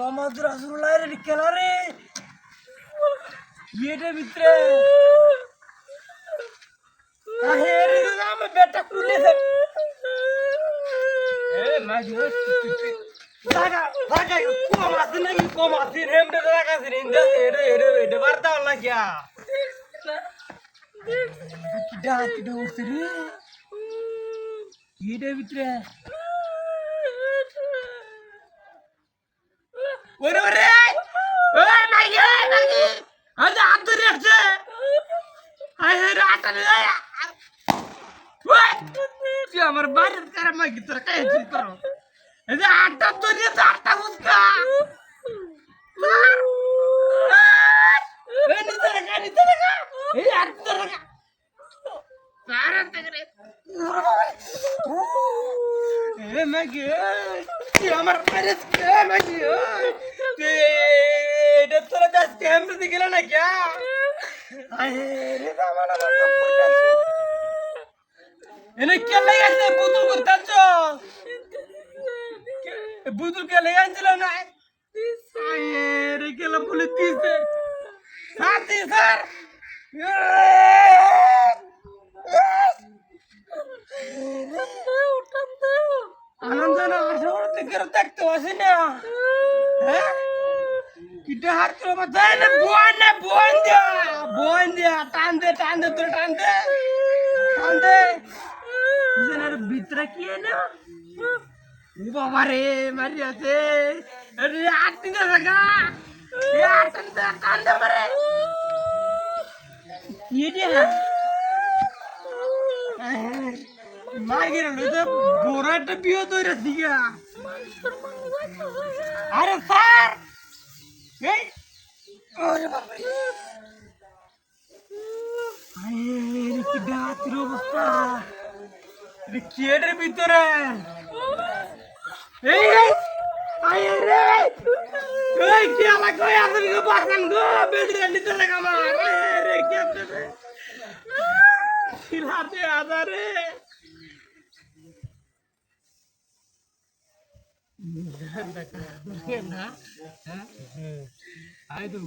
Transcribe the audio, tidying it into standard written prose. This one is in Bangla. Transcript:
মোহাম্মদ রাসূলুল্লাহর খেলারে এটা ভিতরে বেটা খুলে কম আছে রেমটা রাখাছি এটা বার্তা হল গিয়া উঠছে রে এটা ভিতরে ওরে ওরে ওই মাইগে মাইগে আজ হাত ধরে আছে আই হে রাটা রে ওই তুই আমার বাড়ির কারে মাইগে তোরা কাই চিত করো এই যে আটটা ধরে আটটা উস্কা এই নিতে লাগা এই আটটা লাগা সারা তগরে এ মাইগে তুই আমার বাড়ির কারে মাইগে এটা তোরা কাজ ক্যামেরা দিকে গেল না क्या আরে রে রামানা এনে কে লাগাইছে বুতুল করতাছ বুতুল কে লাগাইছিল না আরে রে কেলা বলে দিছে সাথী স্যার আনন্দ না আসলে থেকে দেখতে আসে না হ্যাঁ কিটা হাত করে বাজায় না বোন দিয়া টান দে তোর টান দে জনের ভিতরে কি না ও বাবা রে মারি আছে আরে আট দিন লাগা এ আট দিন টান দে মারে ইয়ে মাইগের লইতে বড়টা বিয়ে তৈরি দিগা আরে স্যার এই ওরে বাবা আরে কি ডাতির অবস্থা রে কিয়ের ভিতরে এই আরে রে এই কি আলা কই আসল গো বাসন গো বেডরে নিতে লাগা মা রে কি আছে খিলাতে আদারে না হ্যাঁ আই তো